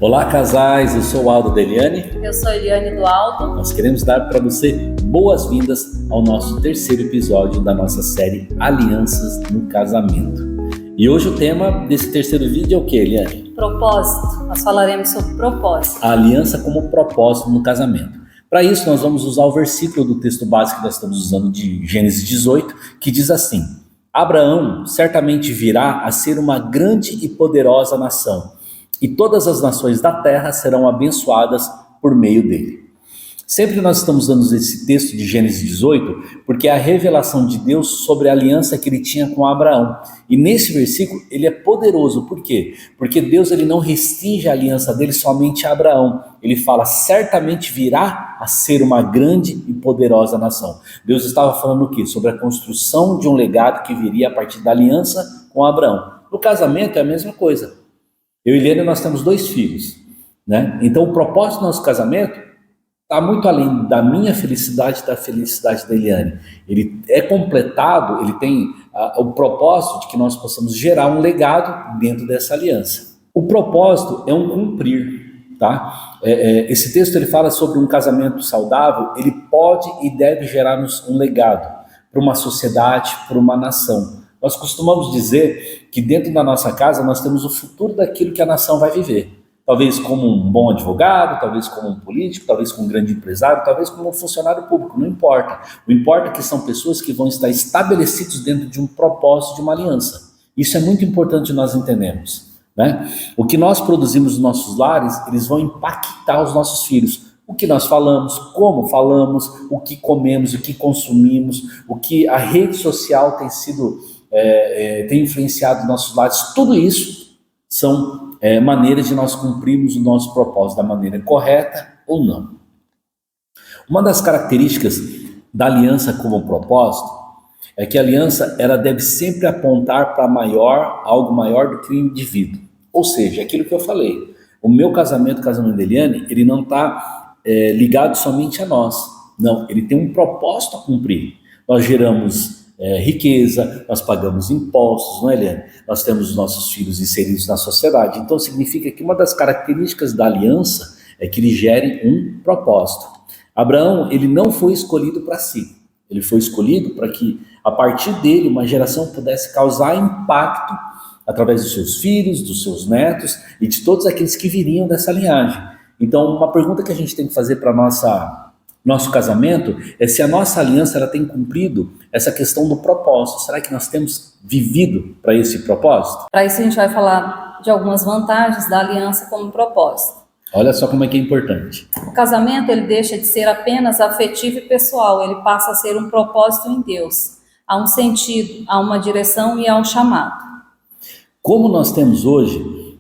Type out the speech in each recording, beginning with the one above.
Olá, casais, eu sou o Aldo da Eliane. Eu sou a Eliane do Aldo. Nós queremos dar para você boas-vindas ao nosso terceiro episódio da nossa série Alianças no Casamento. E hoje o tema desse terceiro vídeo é o que, Eliane? Propósito. Nós falaremos sobre propósito. A aliança como propósito no casamento. Para isso, nós vamos usar o versículo do texto básico que nós estamos usando de Gênesis 18, que diz assim: Abraão certamente virá a ser uma grande e poderosa nação, e todas as nações da terra serão abençoadas por meio dele. Sempre nós estamos usando esse texto de Gênesis 18, porque é a revelação de Deus sobre a aliança que ele tinha com Abraão. E nesse versículo, ele é poderoso. Por quê? Porque Deus ele não restringe a aliança dele somente a Abraão. Ele fala, certamente virá a ser uma grande e poderosa nação. Deus estava falando o quê? Sobre a construção de um legado que viria a partir da aliança com Abraão. No casamento é a mesma coisa. Eu e Eliane, nós temos 2 filhos, né? Então o propósito do nosso casamento está muito além da minha felicidade e da felicidade da Eliane. Ele é completado, ele tem o propósito de que nós possamos gerar um legado dentro dessa aliança. O propósito é um cumprir, tá? Esse texto ele fala sobre um casamento saudável, ele pode e deve gerar um legado para uma sociedade, para uma nação. Nós costumamos dizer que dentro da nossa casa nós temos o futuro daquilo que a nação vai viver. Talvez como um bom advogado, talvez como um político, talvez como um grande empresário, talvez como um funcionário público, não importa. O importa é que são pessoas que vão estar estabelecidos dentro de um propósito, de uma aliança. Isso é muito importante nós entendermos, né? O que nós produzimos nos nossos lares, eles vão impactar os nossos filhos. O que nós falamos, como falamos, o que comemos, o que consumimos, o que a rede social tem influenciado nossos lares, tudo isso são maneiras de nós cumprirmos o nosso propósito da maneira correta ou não. Uma das características da aliança como propósito é que a aliança ela deve sempre apontar para algo maior do que o indivíduo. Ou seja, aquilo que eu falei, o meu casamento, o casamento da Eliane, ele não está ligado somente a nós. Não, ele tem um propósito a cumprir. Nós geramos riqueza, nós pagamos impostos, não é, Eliane? Nós temos os nossos filhos inseridos na sociedade. Então significa que uma das características da aliança é que ele gere um propósito. Abraão, ele não foi escolhido para si, ele foi escolhido para que a partir dele uma geração pudesse causar impacto através dos seus filhos, dos seus netos e de todos aqueles que viriam dessa linhagem. Então uma pergunta que a gente tem que fazer para nosso casamento é se a nossa aliança ela tem cumprido essa questão do propósito. Será que nós temos vivido para esse propósito? Para isso a gente vai falar de algumas vantagens da aliança como propósito. Olha só como é que é importante. O casamento ele deixa de ser apenas afetivo e pessoal, ele passa a ser um propósito em Deus. Há um sentido, há uma direção e há um chamado. Como nós temos hoje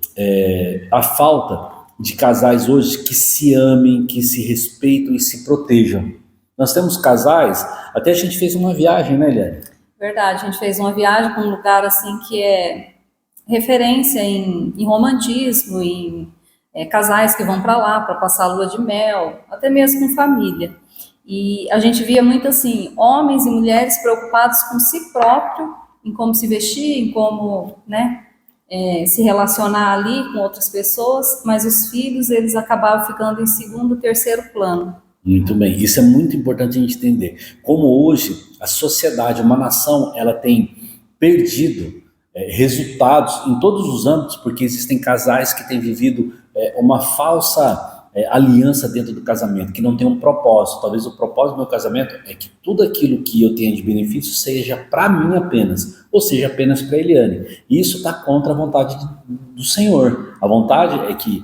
a falta de casais hoje que se amem, que se respeitam e se protejam. Nós temos casais, até a gente fez uma viagem, né, Eliane? Verdade, a gente fez uma viagem para um lugar assim que é referência em romantismo, em casais que vão para lá para passar a lua de mel, até mesmo com família. E a gente via muito assim, homens e mulheres preocupados com si próprio, em como se vestir, em como, né, se relacionar ali com outras pessoas, mas os filhos eles acabavam ficando em segundo, terceiro plano. Muito bem, isso é muito importante a gente entender. Como hoje a sociedade, uma nação, ela tem perdido resultados em todos os âmbitos, porque existem casais que têm vivido uma falsa aliança dentro do casamento, que não tem um propósito. Talvez o propósito do meu casamento é que tudo aquilo que eu tenho de benefício seja para mim apenas, ou seja, apenas para a Eliane. E isso está contra a vontade do Senhor. A vontade é que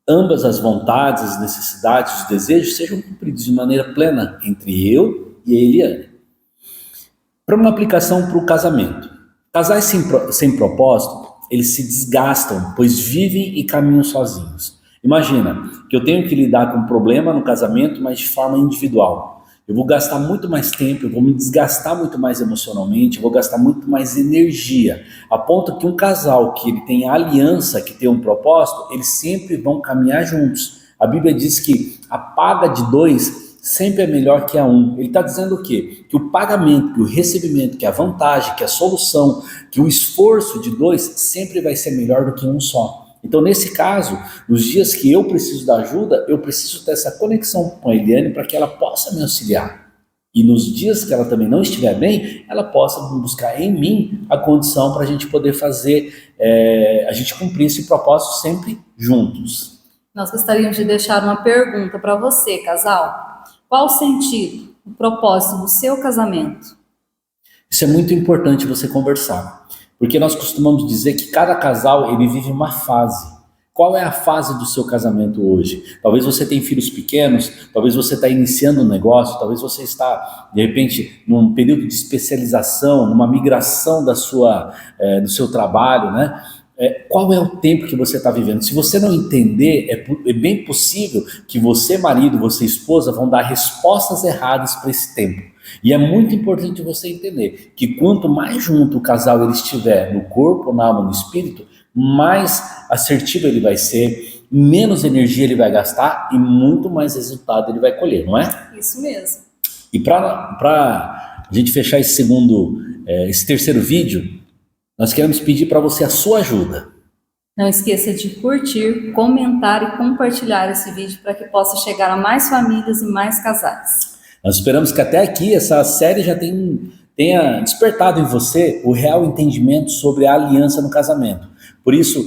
ambas as vontades, as necessidades, os desejos sejam cumpridos de maneira plena entre eu e a Eliane. Para uma aplicação para o casamento. Casais sem propósito, eles se desgastam, pois vivem e caminham sozinhos. Imagina que eu tenho que lidar com um problema no casamento, mas de forma individual. Eu vou gastar muito mais tempo, eu vou me desgastar muito mais emocionalmente, eu vou gastar muito mais energia, a ponto que um casal que ele tem aliança, que tem um propósito, eles sempre vão caminhar juntos. A Bíblia diz que a paga de 2 sempre é melhor que a 1. Ele está dizendo o quê? Que o pagamento, que o recebimento, que a vantagem, que a solução, que o esforço de 2 sempre vai ser melhor do que um só. Então, nesse caso, nos dias que eu preciso da ajuda, eu preciso ter essa conexão com a Eliane para que ela possa me auxiliar. E nos dias que ela também não estiver bem, ela possa buscar em mim a condição para a gente poder fazer, a gente cumprir esse propósito sempre juntos. Nós gostaríamos de deixar uma pergunta para você, casal. Qual o sentido, o propósito do seu casamento? Isso é muito importante você conversar, porque nós costumamos dizer que cada casal ele vive uma fase. Qual é a fase do seu casamento hoje? Talvez você tenha filhos pequenos, talvez você está iniciando um negócio, talvez você está, de repente, num período de especialização, numa migração do seu trabalho, né? Qual é o tempo que você está vivendo? Se você não entender, é bem possível que você, marido, você, esposa, vão dar respostas erradas para esse tempo. E é muito importante você entender que quanto mais junto o casal ele estiver no corpo, na alma, no espírito, mais assertivo ele vai ser, menos energia ele vai gastar e muito mais resultado ele vai colher, não é? Isso mesmo. E para a gente fechar esse terceiro vídeo, nós queremos pedir para você a sua ajuda. Não esqueça de curtir, comentar e compartilhar esse vídeo para que possa chegar a mais famílias e mais casais. Nós esperamos que até aqui essa série já tenha despertado em você o real entendimento sobre a aliança no casamento. Por isso,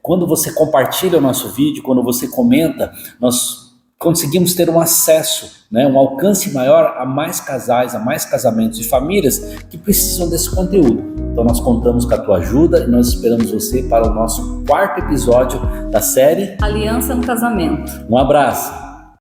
quando você compartilha o nosso vídeo, quando você comenta, nós conseguimos ter um acesso, né, um alcance maior a mais casais, a mais casamentos e famílias que precisam desse conteúdo. Então nós contamos com a tua ajuda e nós esperamos você para o nosso 4º episódio da série Aliança no Casamento. Um abraço!